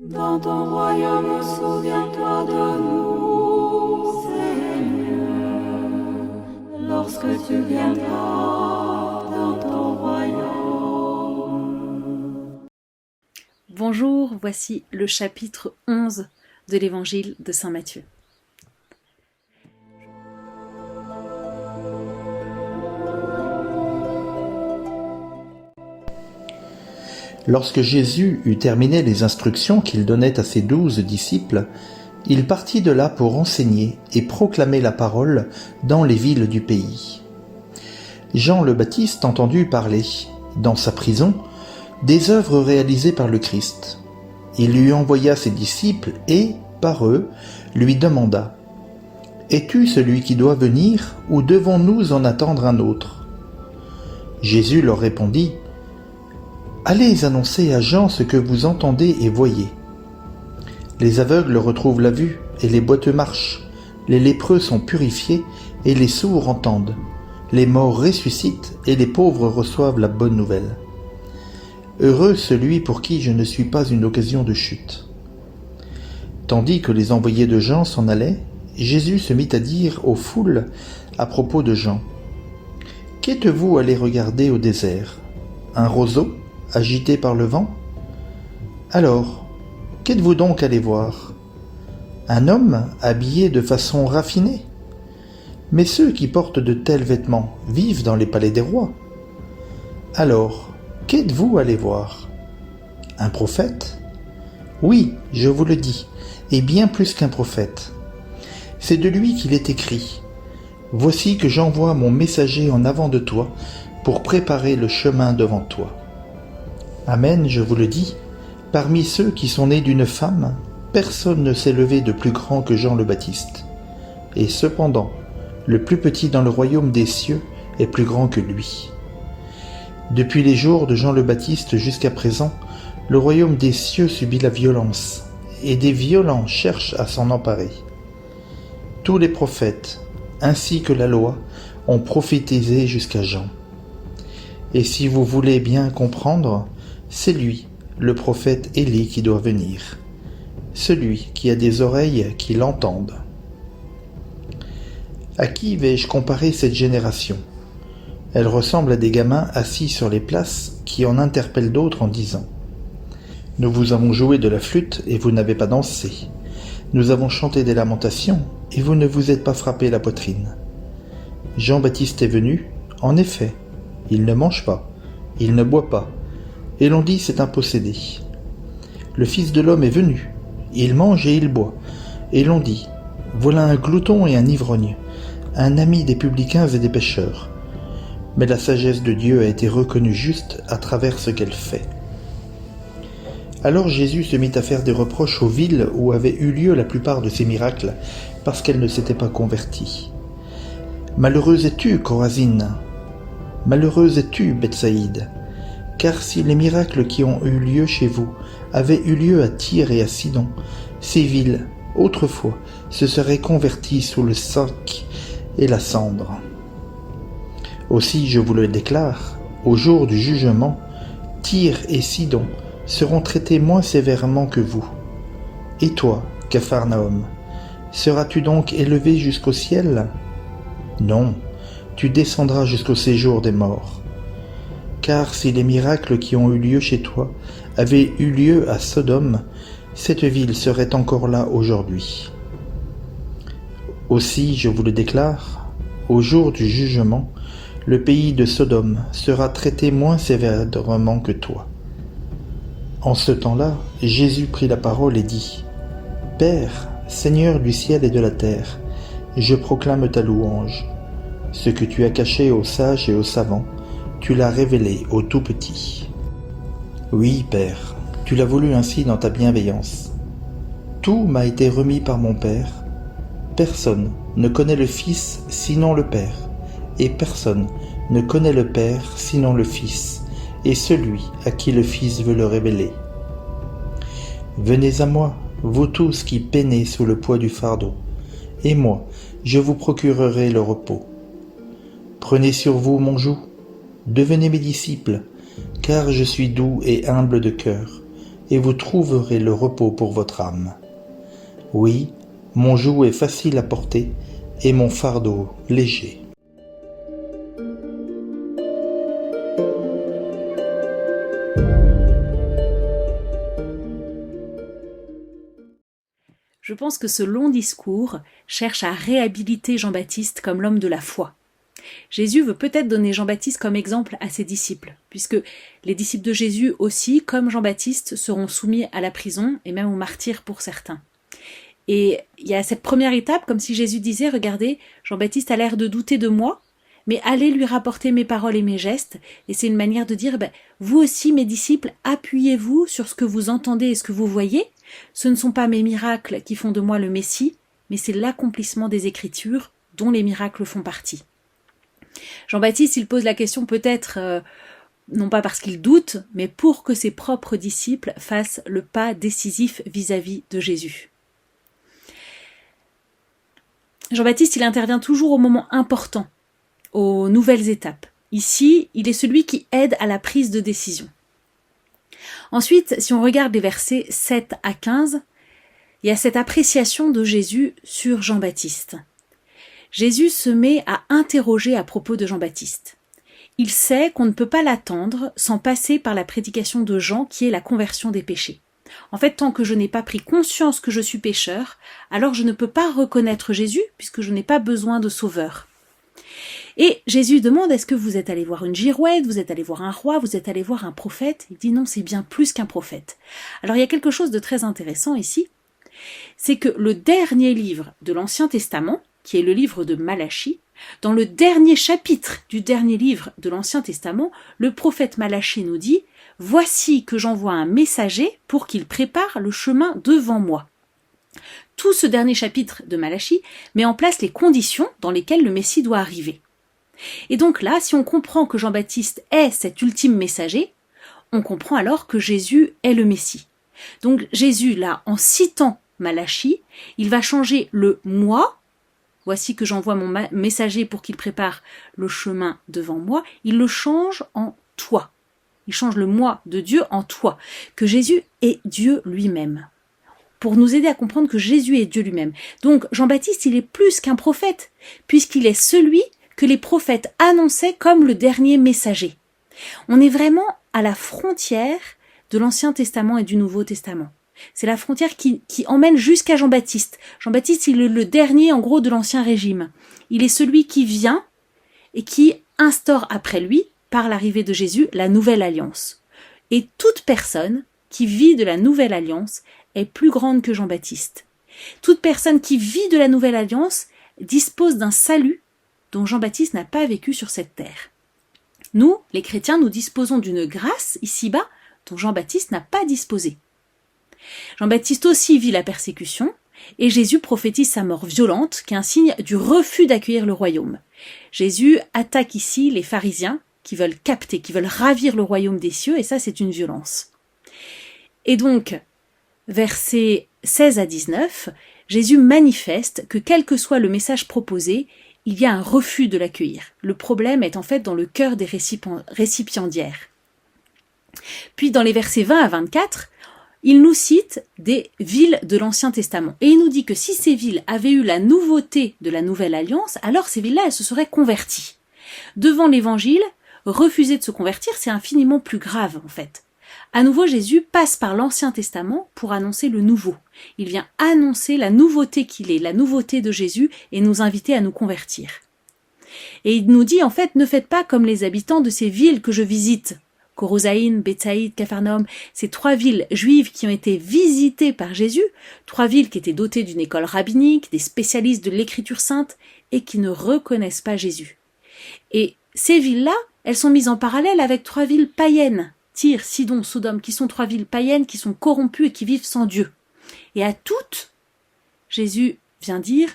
Dans ton royaume, souviens-toi de nous, Seigneur, lorsque tu viendras dans ton royaume. Bonjour, voici le chapitre 11 de l'évangile de saint Matthieu. Lorsque Jésus eut terminé les instructions qu'il donnait à ses 12 disciples, il partit de là pour enseigner et proclamer la parole dans les villes du pays. Jean le Baptiste entendit parler, dans sa prison, des œuvres réalisées par le Christ. Il lui envoya ses disciples et, par eux, lui demanda : « Es-tu celui qui doit venir, ou devons-nous en attendre un autre ?» Jésus leur répondit : « Allez annoncer à Jean ce que vous entendez et voyez. Les aveugles retrouvent la vue et les boiteux marchent, les lépreux sont purifiés et les sourds entendent, les morts ressuscitent et les pauvres reçoivent la bonne nouvelle. Heureux celui pour qui je ne suis pas une occasion de chute. » Tandis que les envoyés de Jean s'en allaient, Jésus se mit à dire aux foules à propos de Jean : « Qu'êtes-vous allés regarder au désert ? Un roseau agité par le vent ? Alors, qu'êtes-vous donc allé voir ? Un homme habillé de façon raffinée ? Mais ceux qui portent de tels vêtements vivent dans les palais des rois. Alors, qu'êtes-vous allé voir ? Un prophète ? Oui, je vous le dis, et bien plus qu'un prophète. C'est de lui qu'il est écrit : « Voici que j'envoie mon messager en avant de toi pour préparer le chemin devant toi. » Amen, je vous le dis, parmi ceux qui sont nés d'une femme, personne ne s'est levé de plus grand que Jean le Baptiste. Et cependant, le plus petit dans le royaume des cieux est plus grand que lui. Depuis les jours de Jean le Baptiste jusqu'à présent, le royaume des cieux subit la violence, et des violents cherchent à s'en emparer. Tous les prophètes, ainsi que la loi, ont prophétisé jusqu'à Jean. Et si vous voulez bien comprendre, c'est lui, le prophète Élie, qui doit venir. Celui qui a des oreilles qui l'entendent. À qui vais-je comparer cette génération ? Elle ressemble à des gamins assis sur les places qui en interpellent d'autres en disant : « Nous vous avons joué de la flûte et vous n'avez pas dansé. Nous avons chanté des lamentations et vous ne vous êtes pas frappé la poitrine. Jean-Baptiste est venu, en effet, il ne mange pas, il ne boit pas, et l'on dit c'est un possédé. Le Fils de l'homme est venu, il mange et il boit, et l'on dit voilà un glouton et un ivrogne, un ami des publicains et des pécheurs. Mais la sagesse de Dieu a été reconnue juste à travers ce qu'elle fait. » Alors Jésus se mit à faire des reproches aux villes où avaient eu lieu la plupart de ces miracles, parce qu'elles ne s'étaient pas converties. « Malheureuse es-tu, Chorazine ! Malheureuse es-tu, Bethsaïde ! Car si les miracles qui ont eu lieu chez vous avaient eu lieu à Tyr et à Sidon, ces villes, autrefois, se seraient converties sous le sac et la cendre. Aussi, je vous le déclare, au jour du jugement, Tyr et Sidon seront traités moins sévèrement que vous. Et toi, Capharnaüm, seras-tu donc élevé jusqu'au ciel ? Non, tu descendras jusqu'au séjour des morts. Car si les miracles qui ont eu lieu chez toi avaient eu lieu à Sodome, cette ville serait encore là aujourd'hui. Aussi, je vous le déclare, au jour du jugement, le pays de Sodome sera traité moins sévèrement que toi. » En ce temps-là, Jésus prit la parole et dit : « Père, Seigneur du ciel et de la terre, je proclame ta louange. Ce que tu as caché aux sages et aux savants, tu l'as révélé aux tout-petits. Oui, Père, tu l'as voulu ainsi dans ta bienveillance. Tout m'a été remis par mon Père. Personne ne connaît le Fils sinon le Père, et personne ne connaît le Père sinon le Fils, et celui à qui le Fils veut le révéler. Venez à moi, vous tous qui peinez sous le poids du fardeau, et moi, je vous procurerai le repos. Prenez sur vous mon joug, devenez mes disciples, car je suis doux et humble de cœur. et vous trouverez le repos pour votre âme. Oui, mon joug est facile à porter et mon fardeau léger. Je pense que ce long discours cherche à réhabiliter Jean-Baptiste comme l'homme de la foi. Jésus veut peut-être donner Jean-Baptiste comme exemple à ses disciples, puisque les disciples de Jésus aussi, comme Jean-Baptiste, seront soumis à la prison et même au martyre pour certains. Et il y a cette première étape, comme si Jésus disait, regardez, Jean-Baptiste a l'air de douter de moi, mais allez lui rapporter mes paroles et mes gestes, et c'est une manière de dire, vous aussi mes disciples, appuyez-vous sur ce que vous entendez et ce que vous voyez. Ce ne sont pas mes miracles qui font de moi le Messie, mais c'est l'accomplissement des Écritures dont les miracles font partie. Jean-Baptiste, il pose la question peut-être, non pas parce qu'il doute, mais pour que ses propres disciples fassent le pas décisif vis-à-vis de Jésus. Jean-Baptiste, il intervient toujours au moment important, aux nouvelles étapes. Ici, il est celui qui aide à la prise de décision. Ensuite, si on regarde les versets 7 à 15, il y a cette appréciation de Jésus sur Jean-Baptiste. Jésus se met à interroger à propos de Jean-Baptiste. Il sait qu'on ne peut pas l'attendre sans passer par la prédication de Jean qui est la conversion des péchés. En fait, tant que je n'ai pas pris conscience que je suis pécheur, alors je ne peux pas reconnaître Jésus puisque je n'ai pas besoin de sauveur. Et Jésus demande, est-ce que vous êtes allé voir une girouette, vous êtes allé voir un roi, vous êtes allé voir un prophète? Il dit non, c'est bien plus qu'un prophète. Alors il y a quelque chose de très intéressant ici, c'est que le dernier livre de l'Ancien Testament, qui est le livre de Malachie, dans le dernier chapitre du dernier livre de l'Ancien Testament, le prophète Malachie nous dit « Voici que j'envoie un messager pour qu'il prépare le chemin devant moi ». Tout ce dernier chapitre de Malachie met en place les conditions dans lesquelles le Messie doit arriver. Et donc là, si on comprend que Jean-Baptiste est cet ultime messager, on comprend alors que Jésus est le Messie. Donc Jésus, là, en citant Malachie, il va changer le « moi », voici que j'envoie mon messager pour qu'il prépare le chemin devant moi, il le change en « toi ». Il change le « moi » de Dieu en « toi », que Jésus est Dieu lui-même, pour nous aider à comprendre que Jésus est Dieu lui-même. Donc Jean-Baptiste, il est plus qu'un prophète, puisqu'il est celui que les prophètes annonçaient comme le dernier messager. On est vraiment à la frontière de l'Ancien Testament et du Nouveau Testament. C'est la frontière qui emmène jusqu'à Jean-Baptiste. Jean-Baptiste, il est le dernier, en gros, de l'Ancien Régime. Il est celui qui vient et qui instaure après lui, par l'arrivée de Jésus, la Nouvelle Alliance. Et toute personne qui vit de la Nouvelle Alliance est plus grande que Jean-Baptiste. Toute personne qui vit de la Nouvelle Alliance dispose d'un salut dont Jean-Baptiste n'a pas vécu sur cette terre. Nous, les chrétiens, nous disposons d'une grâce ici-bas dont Jean-Baptiste n'a pas disposé. Jean-Baptiste aussi vit la persécution, et Jésus prophétise sa mort violente, qui est un signe du refus d'accueillir le royaume. Jésus attaque ici les pharisiens qui veulent capter, qui veulent ravir le royaume des cieux, et ça c'est une violence. Et donc, versets 16 à 19, Jésus manifeste que quel que soit le message proposé, il y a un refus de l'accueillir. Le problème est en fait dans le cœur des récipiendaires. Puis dans les versets 20 à 24, il nous cite des villes de l'Ancien Testament. Et il nous dit que si ces villes avaient eu la nouveauté de la Nouvelle Alliance, alors ces villes-là, elles se seraient converties. Devant l'Évangile, refuser de se convertir, c'est infiniment plus grave en fait. À nouveau, Jésus passe par l'Ancien Testament pour annoncer le Nouveau. Il vient annoncer la nouveauté qu'il est, la nouveauté de Jésus, et nous inviter à nous convertir. Et il nous dit en fait, ne faites pas comme les habitants de ces villes que je visite. Corosaïn, Bethsaïde, Capharnaüm, ces 3 villes juives qui ont été visitées par Jésus, 3 villes qui étaient dotées d'une école rabbinique, des spécialistes de l'écriture sainte, et qui ne reconnaissent pas Jésus. Et ces villes-là, elles sont mises en parallèle avec 3 villes païennes, Tyr, Sidon, Sodome, qui sont 3 villes païennes qui sont corrompues et qui vivent sans Dieu. Et à toutes, Jésus vient dire,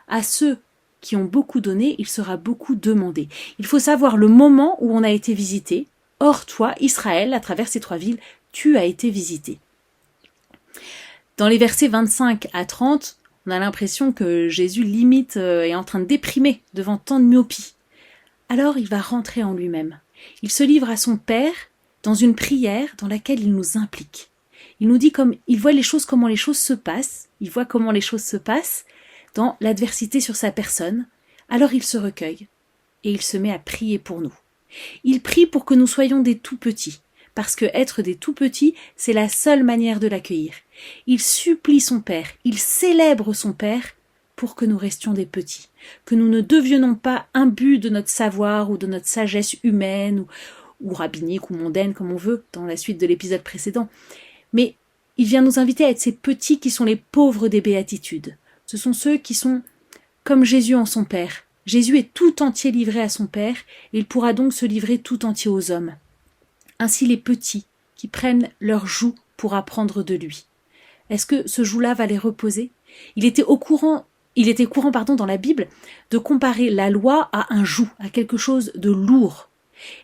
à ceux qui ont beaucoup donné, il sera beaucoup demandé. Il faut savoir le moment où on a été visité. Or, toi, Israël, à travers ces 3 villes, tu as été visité. Dans les versets 25 à 30, on a l'impression que Jésus limite est en train de déprimer devant tant de myopie. Alors, il va rentrer en lui-même. Il se livre à son Père dans une prière dans laquelle il nous implique. Il nous dit comme il voit les choses, comment les choses se passent, il voit comment les choses se passent dans l'adversité sur sa personne, alors il se recueille et il se met à prier pour nous. Il prie pour que nous soyons des tout petits, parce que être des tout petits, c'est la seule manière de l'accueillir. Il supplie son Père, il célèbre son Père pour que nous restions des petits, que nous ne deviennons pas imbus de notre savoir ou de notre sagesse humaine ou rabbinique ou mondaine comme on veut dans la suite de l'épisode précédent. Mais il vient nous inviter à être ces petits qui sont les pauvres des béatitudes. Ce sont ceux qui sont comme Jésus en son Père. Jésus est tout entier livré à son Père et il pourra donc se livrer tout entier aux hommes. Ainsi les petits qui prennent leur joug pour apprendre de lui. Est-ce que ce joug-là va les reposer ? Il était courant dans la Bible de comparer la loi à un joug, à quelque chose de lourd.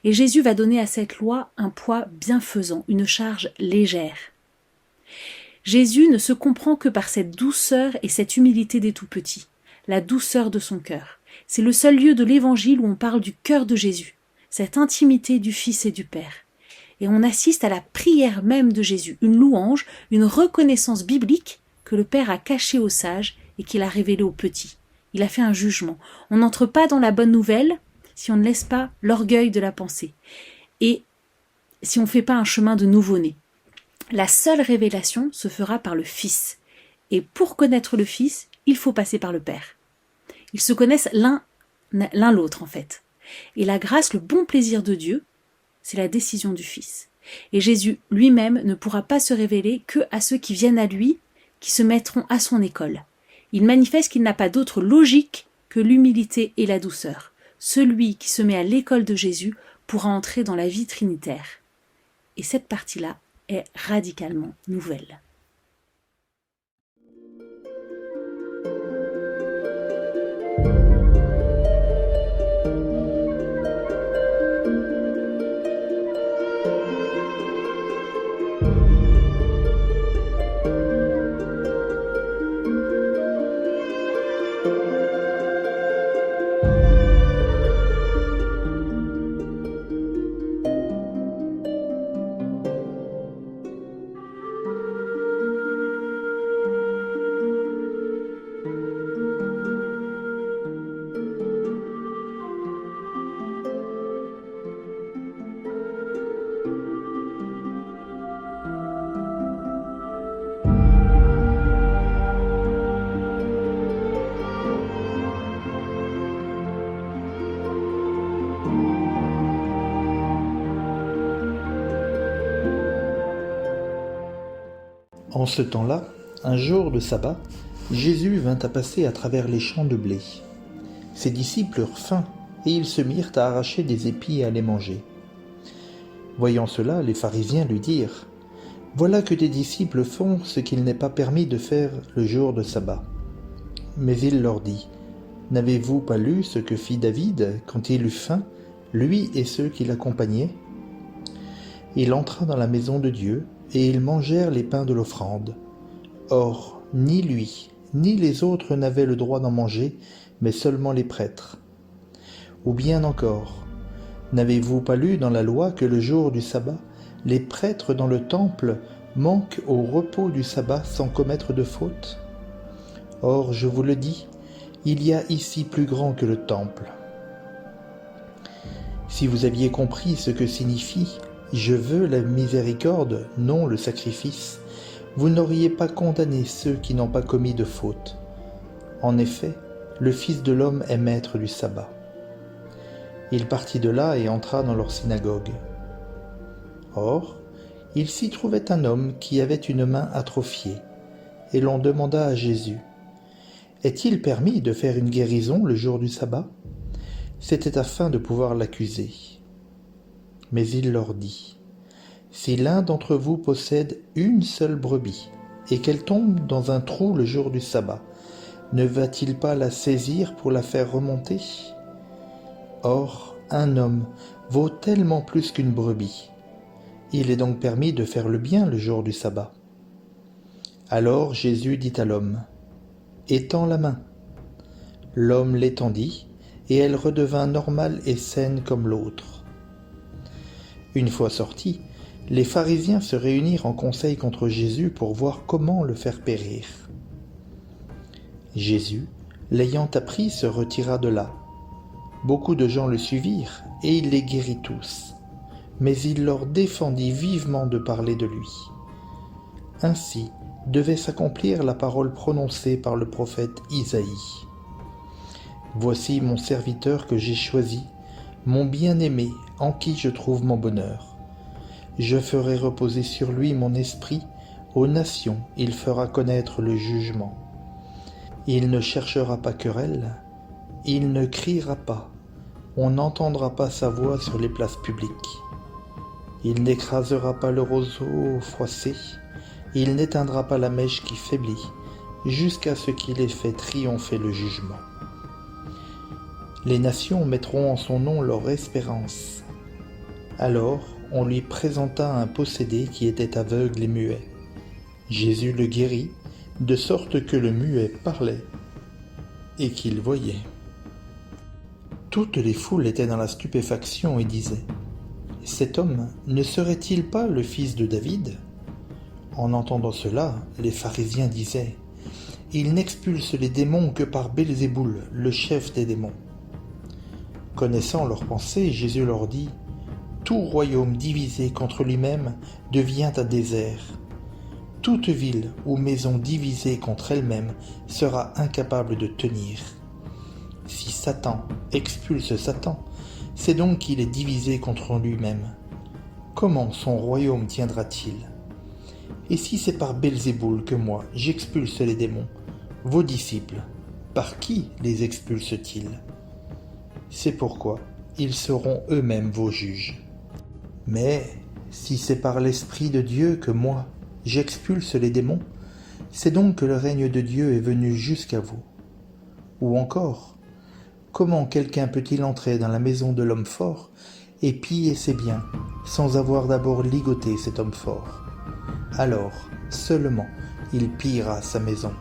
Et Jésus va donner à cette loi un poids bienfaisant, une charge légère. Jésus ne se comprend que par cette douceur et cette humilité des tout-petits, la douceur de son cœur. C'est le seul lieu de l'Évangile où on parle du cœur de Jésus, cette intimité du Fils et du Père. Et on assiste à la prière même de Jésus, une louange, une reconnaissance biblique que le Père a cachée aux sages et qu'il a révélée aux petits. Il a fait un jugement. On n'entre pas dans la bonne nouvelle si on ne laisse pas l'orgueil de la pensée et si on ne fait pas un chemin de nouveau-né. La seule révélation se fera par le Fils. Et pour connaître le Fils, il faut passer par le Père. Ils se connaissent l'un l'autre en fait. Et la grâce, le bon plaisir de Dieu, c'est la décision du Fils. Et Jésus lui-même ne pourra pas se révéler que à ceux qui viennent à lui, qui se mettront à son école. Il manifeste qu'il n'a pas d'autre logique que l'humilité et la douceur. Celui qui se met à l'école de Jésus pourra entrer dans la vie trinitaire. Et cette partie-là est radicalement nouvelle. En ce temps-là, un jour de sabbat, Jésus vint à passer à travers les champs de blé. Ses disciples eurent faim, et ils se mirent à arracher des épis et à les manger. Voyant cela, les pharisiens lui dirent : « Voilà que tes disciples font ce qu'il n'est pas permis de faire le jour de sabbat. » Mais il leur dit : « N'avez-vous pas lu ce que fit David quand il eut faim, lui et ceux qui l'accompagnaient ? Il entra dans la maison de Dieu, et ils mangèrent les pains de l'offrande. Or, ni lui, ni les autres n'avaient le droit d'en manger, mais seulement les prêtres. Ou bien encore, n'avez-vous pas lu dans la loi que le jour du sabbat, les prêtres dans le temple manquent au repos du sabbat sans commettre de faute ? Or, je vous le dis, il y a ici plus grand que le temple. Si vous aviez compris ce que signifie « Je veux la miséricorde, non le sacrifice », vous n'auriez pas condamné ceux qui n'ont pas commis de faute. En effet, le Fils de l'homme est maître du sabbat. Il partit de là et entra dans leur synagogue. Or, il s'y trouvait un homme qui avait une main atrophiée, et l'on demanda à Jésus : « Est-il permis de faire une guérison le jour du sabbat ?» C'était afin de pouvoir l'accuser. Mais il leur dit : « Si l'un d'entre vous possède une seule brebis, et qu'elle tombe dans un trou le jour du sabbat, ne va-t-il pas la saisir pour la faire remonter ? Or, un homme vaut tellement plus qu'une brebis. Il est donc permis de faire le bien le jour du sabbat. » Alors Jésus dit à l'homme : « Étends la main. » L'homme l'étendit, et elle redevint normale et saine comme l'autre. Une fois sortis, les pharisiens se réunirent en conseil contre Jésus pour voir comment le faire périr. Jésus, l'ayant appris, se retira de là. Beaucoup de gens le suivirent, et il les guérit tous. Mais il leur défendit vivement de parler de lui. Ainsi devait s'accomplir la parole prononcée par le prophète Isaïe. « Voici mon serviteur que j'ai choisi, mon bien-aimé, en qui je trouve mon bonheur. Je ferai reposer sur lui mon esprit, aux nations il fera connaître le jugement. Il ne cherchera pas querelle, il ne criera pas, on n'entendra pas sa voix sur les places publiques. Il n'écrasera pas le roseau froissé, il n'éteindra pas la mèche qui faiblit, jusqu'à ce qu'il ait fait triompher le jugement. Les nations mettront en son nom leur espérance. » Alors on lui présenta un possédé qui était aveugle et muet. Jésus le guérit, de sorte que le muet parlait et qu'il voyait. Toutes les foules étaient dans la stupéfaction et disaient : « Cet homme ne serait-il pas le fils de David ?» En entendant cela, les pharisiens disaient : « Il n'expulse les démons que par Belzéboul, le chef des démons. » Connaissant leurs pensées, Jésus leur dit : « Tout royaume divisé contre lui-même devient un désert. Toute ville ou maison divisée contre elle-même sera incapable de tenir. Si Satan expulse Satan, c'est donc qu'il est divisé contre lui-même. Comment son royaume tiendra-t-il ? Et si c'est par Belzéboul que moi j'expulse les démons, vos disciples, par qui les expulsent-ils ? C'est pourquoi ils seront eux-mêmes vos juges. Mais si c'est par l'Esprit de Dieu que moi j'expulse les démons, c'est donc que le règne de Dieu est venu jusqu'à vous. Ou encore, comment quelqu'un peut-il entrer dans la maison de l'homme fort et piller ses biens sans avoir d'abord ligoté cet homme fort ? Alors seulement il pillera sa maison.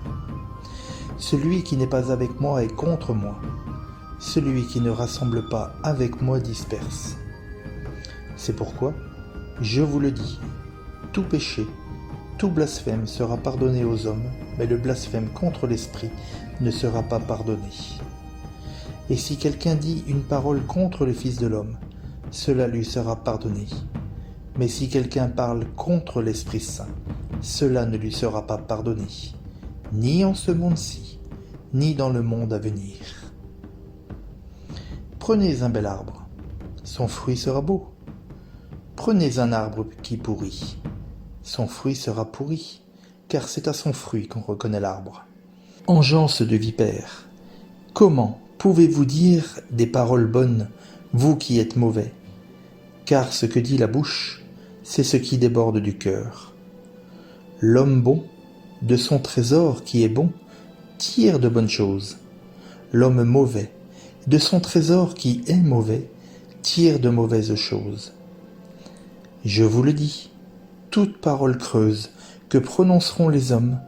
Celui qui n'est pas avec moi est contre moi. Celui qui ne rassemble pas avec moi disperse. C'est pourquoi, je vous le dis, tout péché, tout blasphème sera pardonné aux hommes, mais le blasphème contre l'Esprit ne sera pas pardonné. Et si quelqu'un dit une parole contre le Fils de l'homme, cela lui sera pardonné. Mais si quelqu'un parle contre l'Esprit Saint, cela ne lui sera pas pardonné, ni en ce monde-ci, ni dans le monde à venir. Prenez un bel arbre, son fruit sera beau. Prenez un arbre qui pourrit, son fruit sera pourri, car c'est à son fruit qu'on reconnaît l'arbre. Engeance de vipères, comment pouvez-vous dire des paroles bonnes, vous qui êtes mauvais ? Car ce que dit la bouche, c'est ce qui déborde du cœur. L'homme bon, de son trésor qui est bon, tire de bonnes choses. L'homme mauvais, de son trésor qui est mauvais, tire de mauvaises choses. Je vous le dis, toute parole creuse que prononceront les hommes,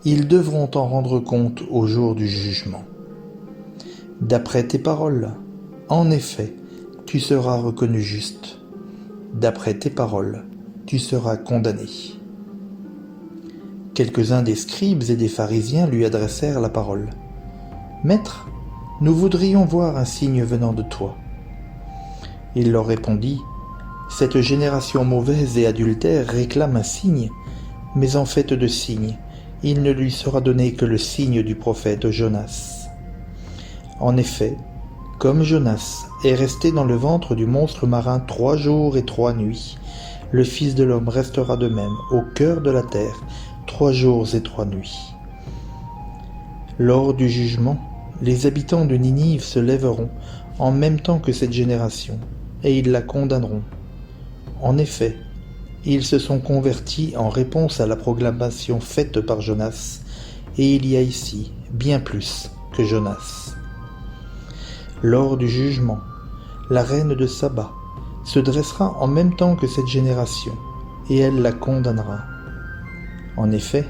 ils devront en rendre compte au jour du jugement. D'après tes paroles, en effet, tu seras reconnu juste. D'après tes paroles, tu seras condamné. » Quelques-uns des scribes et des pharisiens lui adressèrent la parole. « Maître, nous voudrions voir un signe venant de toi. » Il leur répondit : « Cette génération mauvaise et adultère réclame un signe, mais en fait de signe, il ne lui sera donné que le signe du prophète Jonas. En effet, comme Jonas est resté dans le ventre du monstre marin 3 jours et 3 nuits, le Fils de l'homme restera de même au cœur de la terre 3 jours et 3 nuits. Lors du jugement, les habitants de Ninive se lèveront en même temps que cette génération, et ils la condamneront. En effet, ils se sont convertis en réponse à la proclamation faite par Jonas, et il y a ici bien plus que Jonas. Lors du jugement, la reine de Saba se dressera en même temps que cette génération, et elle la condamnera. En effet,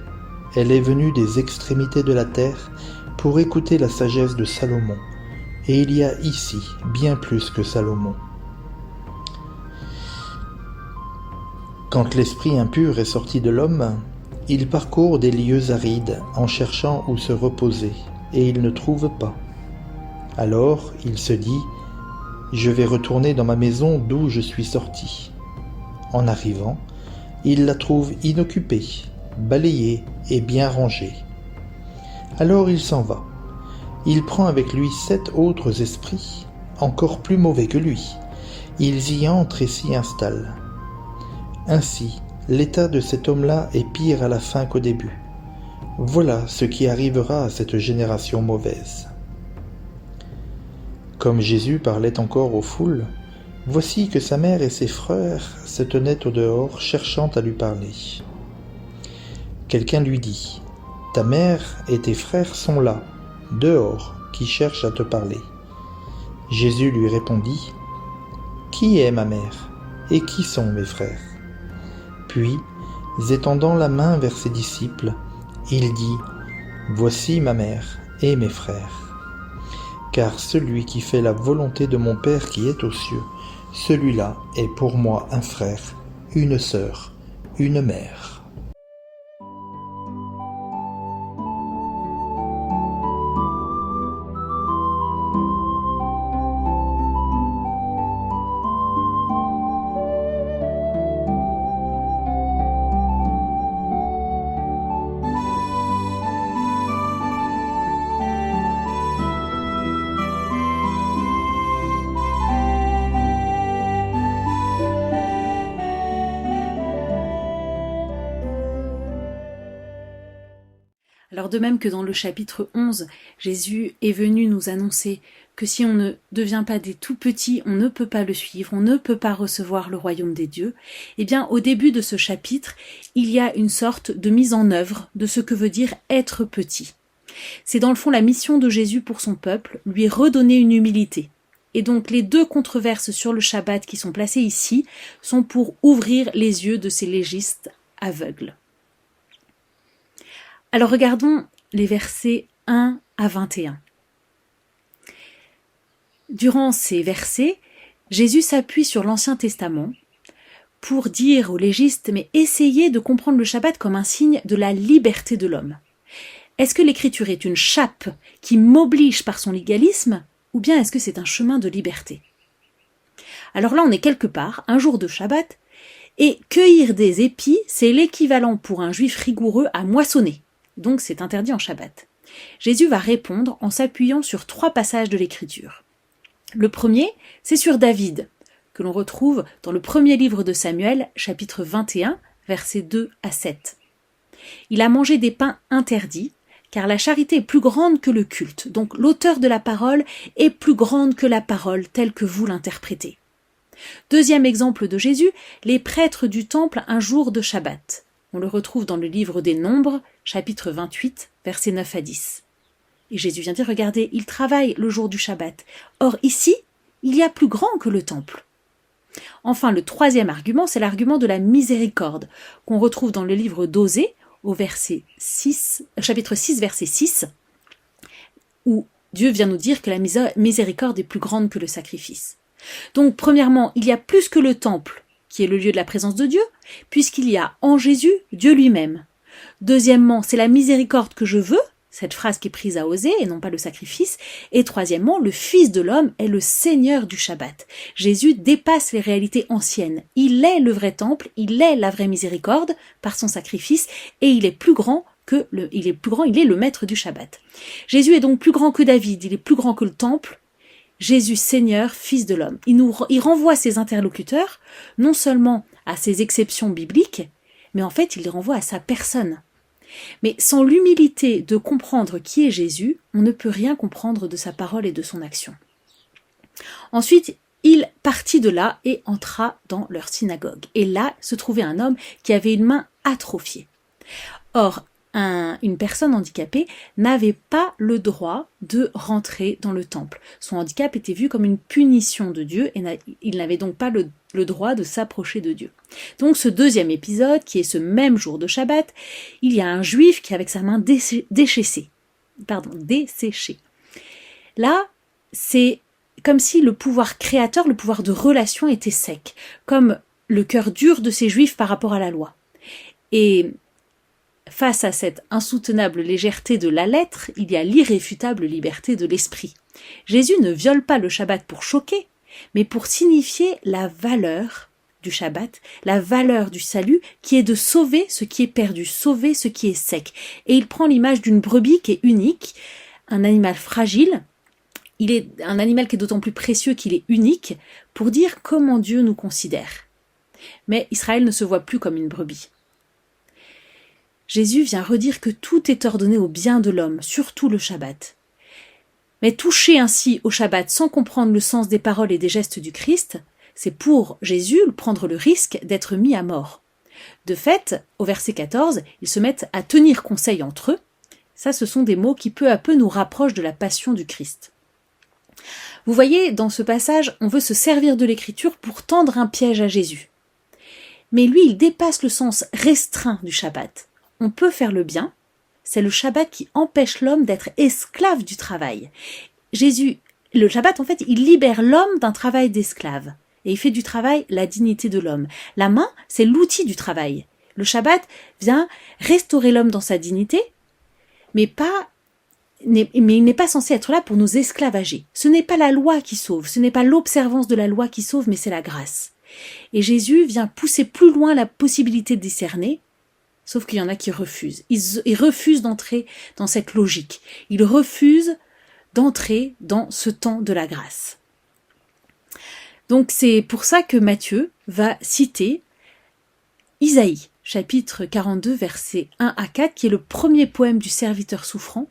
elle est venue des extrémités de la terre pour écouter la sagesse de Salomon, et il y a ici bien plus que Salomon. Quand l'esprit impur est sorti de l'homme, il parcourt des lieux arides en cherchant où se reposer, et il ne trouve pas. Alors il se dit « Je vais retourner dans ma maison d'où je suis sorti ». En arrivant, il la trouve inoccupée, balayée et bien rangée. Alors il s'en va. Il prend avec lui 7 autres esprits, encore plus mauvais que lui. Ils y entrent et s'y installent. Ainsi, l'état de cet homme-là est pire à la fin qu'au début. Voilà ce qui arrivera à cette génération mauvaise. Comme Jésus parlait encore aux foules, voici que sa mère et ses frères se tenaient au dehors, cherchant à lui parler. Quelqu'un lui dit : « Ta mère et tes frères sont là, dehors, qui cherchent à te parler. » Jésus lui répondit : « Qui est ma mère et qui sont mes frères ?» Puis, étendant la main vers ses disciples, il dit : « Voici ma mère et mes frères. Car celui qui fait la volonté de mon Père qui est aux cieux, celui-là est pour moi un frère, une sœur, une mère. » Alors de même que dans le chapitre 11, Jésus est venu nous annoncer que si on ne devient pas des tout petits, on ne peut pas le suivre, on ne peut pas recevoir le royaume des dieux, eh bien au début de ce chapitre, il y a une sorte de mise en œuvre de ce que veut dire être petit. C'est dans le fond la mission de Jésus pour son peuple, lui redonner une humilité. Et donc les 2 controverses sur le Shabbat qui sont placées ici sont pour ouvrir les yeux de ces légistes aveugles. Alors regardons les versets 1 à 21. Durant ces versets, Jésus s'appuie sur l'Ancien Testament pour dire aux légistes « Mais essayez de comprendre le Shabbat comme un signe de la liberté de l'homme. Est-ce que l'Écriture est une chape qui m'oblige par son légalisme ou bien est-ce que c'est un chemin de liberté ?» Alors là, on est quelque part, un jour de Shabbat, et cueillir des épis, c'est l'équivalent pour un juif rigoureux à moissonner. Donc c'est interdit en Shabbat. Jésus va répondre en s'appuyant sur 3 passages de l'Écriture. Le premier, c'est sur David, que l'on retrouve dans le premier livre de Samuel, chapitre 21, versets 2 à 7. Il a mangé des pains interdits, car la charité est plus grande que le culte, donc l'auteur de la parole est plus grande que la parole telle que vous l'interprétez. Deuxième exemple de Jésus, les prêtres du temple un jour de Shabbat. On le retrouve dans le livre des Nombres, chapitre 28, versets 9 à 10. Et Jésus vient dire, regardez, ils travaillent le jour du Shabbat. Or ici, il y a plus grand que le temple. Enfin, le troisième argument, c'est l'argument de la miséricorde, qu'on retrouve dans le livre d'Osée, au chapitre 6, verset 6, où Dieu vient nous dire que la miséricorde est plus grande que le sacrifice. Donc, premièrement, il y a plus que le temple, qui est le lieu de la présence de Dieu, puisqu'il y a en Jésus Dieu lui-même. Deuxièmement, c'est la miséricorde que je veux, cette phrase qui est prise à Osée et non pas le sacrifice. Et troisièmement, le Fils de l'homme est le Seigneur du Shabbat. Jésus dépasse les réalités anciennes. Il est le vrai temple, il est la vraie miséricorde par son sacrifice et il est plus grand, il est le maître du Shabbat. Jésus est donc plus grand que David, il est plus grand que le temple. Jésus Seigneur, Fils de l'homme. Il renvoie ses interlocuteurs non seulement à ses exceptions bibliques, mais en fait il les renvoie à sa personne. Mais sans l'humilité de comprendre qui est Jésus, on ne peut rien comprendre de sa parole et de son action. Ensuite, il partit de là et entra dans leur synagogue. Et là se trouvait un homme qui avait une main atrophiée. Or, une personne handicapée n'avait pas le droit de rentrer dans le temple. Son handicap était vu comme une punition de Dieu et il n'avait donc pas le droit de s'approcher de Dieu. Donc ce deuxième épisode, qui est ce même jour de Shabbat, il y a un juif qui, avec sa main desséchée. Là, c'est comme si le pouvoir créateur, le pouvoir de relation était sec. Comme le cœur dur de ces Juifs par rapport à la loi. Et face à cette insoutenable légèreté de la lettre, il y a l'irréfutable liberté de l'esprit. Jésus ne viole pas le Shabbat pour choquer, mais pour signifier la valeur du Shabbat, la valeur du salut, qui est de sauver ce qui est perdu, sauver ce qui est sec. Et il prend l'image d'une brebis qui est unique, un animal fragile. Il est un animal qui est d'autant plus précieux qu'il est unique, pour dire comment Dieu nous considère. Mais Israël ne se voit plus comme une brebis. Jésus vient redire que tout est ordonné au bien de l'homme, surtout le Shabbat. Mais toucher ainsi au Shabbat sans comprendre le sens des paroles et des gestes du Christ, c'est pour Jésus prendre le risque d'être mis à mort. De fait, au verset 14, ils se mettent à tenir conseil entre eux. Ça, ce sont des mots qui peu à peu nous rapprochent de la passion du Christ. Vous voyez, dans ce passage, on veut se servir de l'écriture pour tendre un piège à Jésus. Mais lui, il dépasse le sens restreint du Shabbat. On peut faire le bien, c'est le Shabbat qui empêche l'homme d'être esclave du travail. Jésus, le Shabbat, en fait, il libère l'homme d'un travail d'esclave. Et il fait du travail la dignité de l'homme. La main, c'est l'outil du travail. Le Shabbat vient restaurer l'homme dans sa dignité, mais il n'est pas censé être là pour nous esclavager. Ce n'est pas la loi qui sauve, ce n'est pas l'observance de la loi qui sauve, mais c'est la grâce. Et Jésus vient pousser plus loin la possibilité de discerner, sauf qu'il y en a qui refusent. Ils refusent d'entrer dans cette logique. Ils refusent d'entrer dans ce temps de la grâce. Donc c'est pour ça que Matthieu va citer Isaïe, chapitre 42, versets 1 à 4, qui est le premier poème du serviteur souffrant,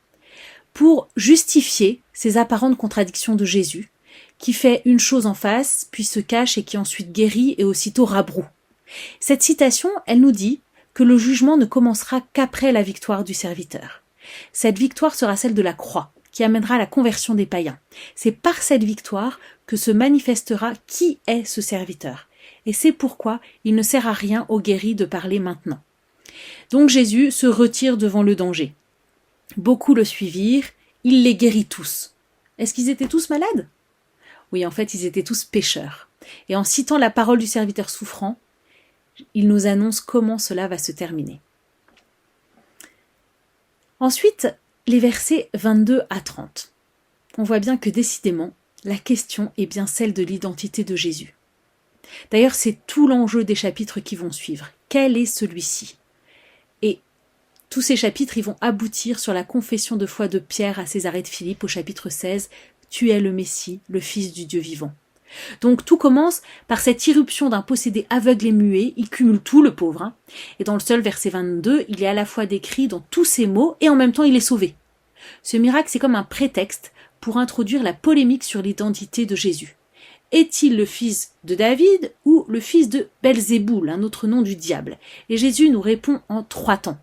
pour justifier ces apparentes contradictions de Jésus, qui fait une chose en face, puis se cache et qui ensuite guérit et aussitôt rabroue. Cette citation, elle nous dit que le jugement ne commencera qu'après la victoire du serviteur. Cette victoire sera celle de la croix, qui amènera à la conversion des païens. C'est par cette victoire que se manifestera qui est ce serviteur. Et c'est pourquoi il ne sert à rien aux guéris de parler maintenant. Donc Jésus se retire devant le danger. Beaucoup le suivirent, il les guérit tous. Est-ce qu'ils étaient tous malades ? Oui, en fait, ils étaient tous pécheurs. Et en citant la parole du serviteur souffrant, il nous annonce comment cela va se terminer. Ensuite, les versets 22 à 30. On voit bien que décidément, la question est bien celle de l'identité de Jésus. D'ailleurs, c'est tout l'enjeu des chapitres qui vont suivre. Quel est celui-ci ? Et tous ces chapitres, ils vont aboutir sur la confession de foi de Pierre à Césarée de Philippe au chapitre 16. « Tu es le Messie, le Fils du Dieu vivant ». Donc tout commence par cette irruption d'un possédé aveugle et muet, il cumule tout le pauvre. Hein. Et dans le seul verset 22, il est à la fois décrit dans tous ces mots et en même temps il est sauvé. Ce miracle, c'est comme un prétexte pour introduire la polémique sur l'identité de Jésus. Est-il le fils de David ou le fils de Belzéboul, un autre nom du diable ? Et Jésus nous répond en 3 temps.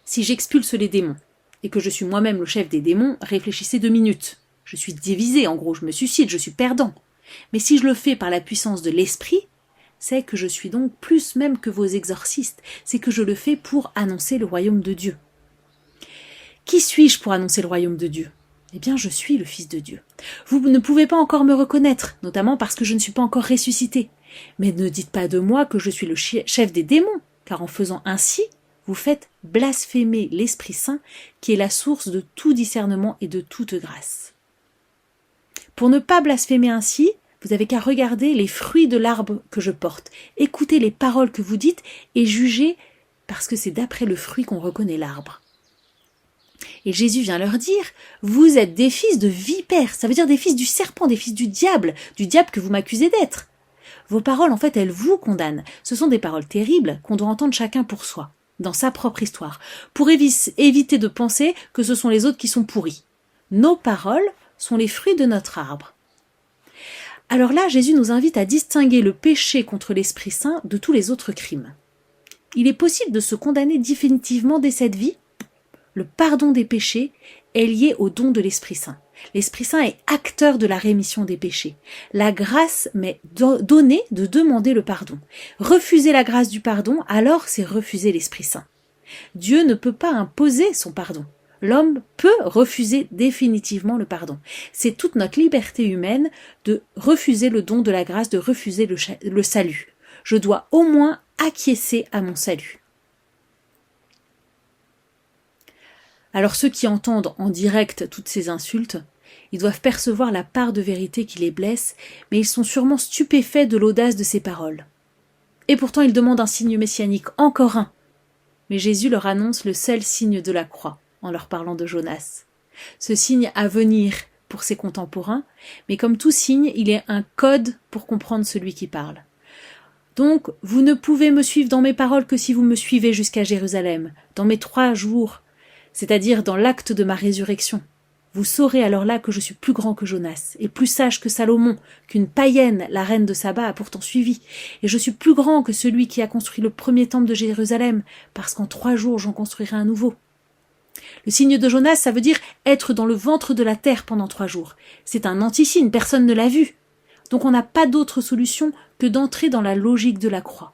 Si j'expulse les démons et que je suis moi-même le chef des démons, réfléchissez 2 minutes. Je suis divisé, en gros, je me suicide, je suis perdant. Mais si je le fais par la puissance de l'esprit, c'est que je suis donc plus même que vos exorcistes, c'est que je le fais pour annoncer le royaume de Dieu. Qui suis-je pour annoncer le royaume de Dieu ? Eh bien, je suis le Fils de Dieu. Vous ne pouvez pas encore me reconnaître, notamment parce que je ne suis pas encore ressuscité. Mais ne dites pas de moi que je suis le chef des démons, car en faisant ainsi, vous faites blasphémer l'Esprit Saint, qui est la source de tout discernement et de toute grâce. Pour ne pas blasphémer ainsi, vous avez qu'à regarder les fruits de l'arbre que je porte, écouter les paroles que vous dites et juger, parce que c'est d'après le fruit qu'on reconnaît l'arbre. Et Jésus vient leur dire, vous êtes des fils de vipères, ça veut dire des fils du serpent, des fils du diable que vous m'accusez d'être. Vos paroles, en fait, elles vous condamnent. Ce sont des paroles terribles qu'on doit entendre chacun pour soi, dans sa propre histoire, pour éviter de penser que ce sont les autres qui sont pourris. Nos paroles sont les fruits de notre arbre. Alors là, Jésus nous invite à distinguer le péché contre l'Esprit Saint de tous les autres crimes. Il est possible de se condamner définitivement dès cette vie. Le pardon des péchés est lié au don de l'Esprit Saint. L'Esprit Saint est acteur de la rémission des péchés. La grâce m'est donnée de demander le pardon. Refuser la grâce du pardon, alors c'est refuser l'Esprit Saint. Dieu ne peut pas imposer son pardon. L'homme peut refuser définitivement le pardon. C'est toute notre liberté humaine de refuser le don de la grâce, de refuser le salut. je dois au moins acquiescer à mon salut. Alors ceux qui entendent en direct toutes ces insultes, ils doivent percevoir la part de vérité qui les blesse, mais ils sont sûrement stupéfaits de l'audace de ces paroles. Et pourtant ils demandent un signe messianique, encore un. Mais Jésus leur annonce le seul signe de la croix, en leur parlant de Jonas. Ce signe à venir pour ses contemporains, mais comme tout signe, il est un code pour comprendre celui qui parle. Donc, vous ne pouvez me suivre dans mes paroles que si vous me suivez jusqu'à Jérusalem, dans mes 3 jours, c'est-à-dire dans l'acte de ma résurrection. Vous saurez alors là que je suis plus grand que Jonas, et plus sage que Salomon, qu'une païenne, la reine de Saba, a pourtant suivi, et je suis plus grand que celui qui a construit le premier temple de Jérusalem, parce qu'en 3 jours j'en construirai un nouveau. Le signe de Jonas, ça veut dire être dans le ventre de la terre pendant 3 jours. C'est un antisigne, personne ne l'a vu. Donc on n'a pas d'autre solution que d'entrer dans la logique de la croix.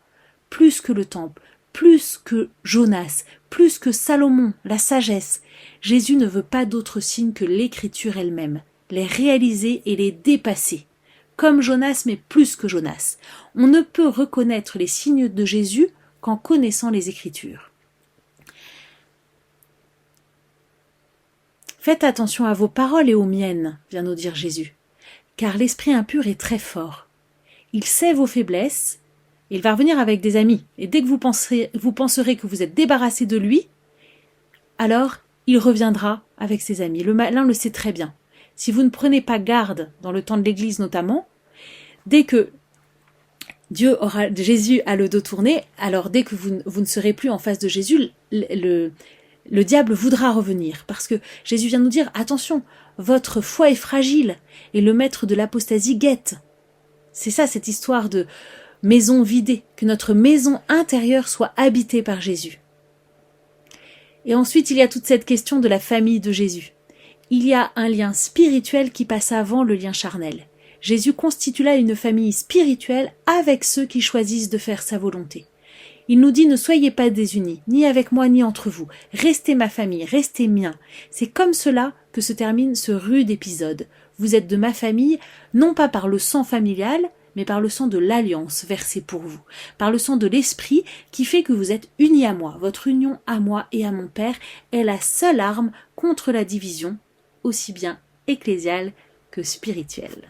Plus que le temple, plus que Jonas, plus que Salomon, la sagesse, Jésus ne veut pas d'autre signe que l'écriture elle-même, les réaliser et les dépasser. Comme Jonas, mais plus que Jonas. On ne peut reconnaître les signes de Jésus qu'en connaissant les Écritures. Faites attention à vos paroles et aux miennes, vient nous dire Jésus, car l'esprit impur est très fort. Il sait vos faiblesses, il va revenir avec des amis, et dès que vous penserez que vous êtes débarrassé de lui, alors il reviendra avec ses amis. Le malin le sait très bien. Si vous ne prenez pas garde, dans le temps de l'Église notamment, dès que Jésus a le dos tourné, alors dès que vous ne serez plus en face de Jésus, le diable voudra revenir, parce que Jésus vient nous dire « Attention, votre foi est fragile, et le maître de l'apostasie guette. » C'est ça, cette histoire de maison vidée, que notre maison intérieure soit habitée par Jésus. Et ensuite, il y a toute cette question de la famille de Jésus. Il y a un lien spirituel qui passe avant le lien charnel. Jésus constitue là une famille spirituelle avec ceux qui choisissent de faire sa volonté. Il nous dit « Ne soyez pas désunis, ni avec moi ni entre vous. Restez ma famille, restez mien. » C'est comme cela que se termine ce rude épisode. Vous êtes de ma famille, non pas par le sang familial, mais par le sang de l'alliance versée pour vous, par le sang de l'esprit qui fait que vous êtes unis à moi. Votre union à moi et à mon Père est la seule arme contre la division, aussi bien ecclésiale que spirituelle.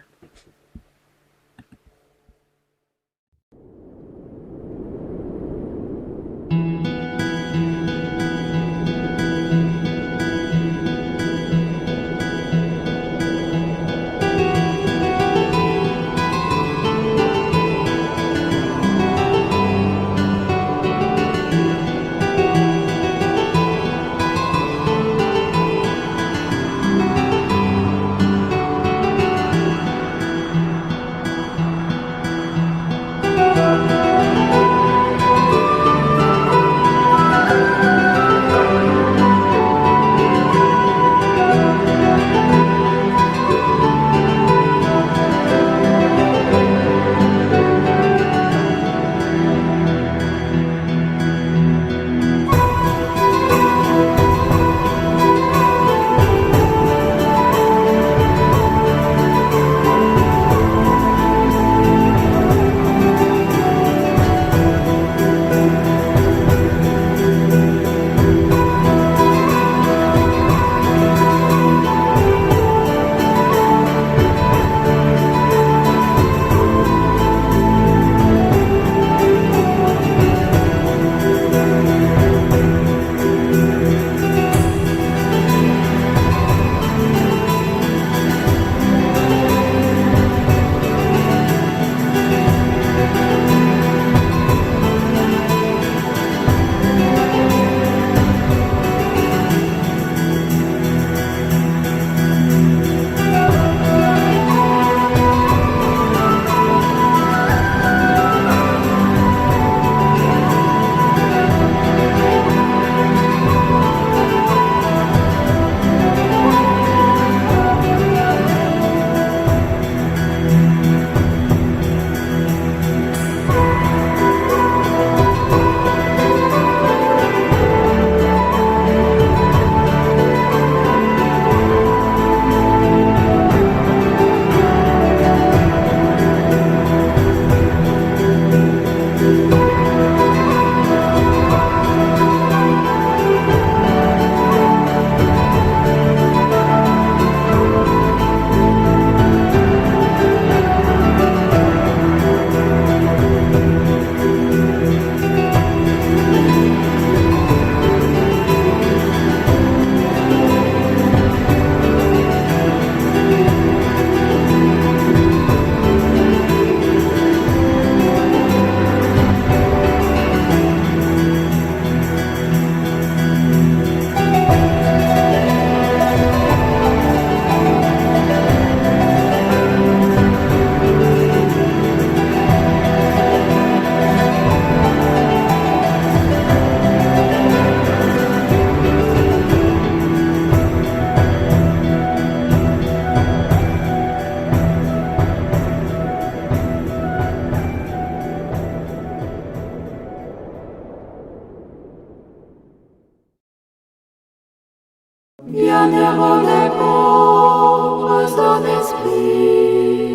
Bienheureux les pauvres en esprit,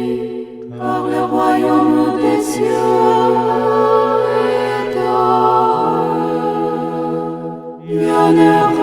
car le royaume des cieux est à eux. Bienheureux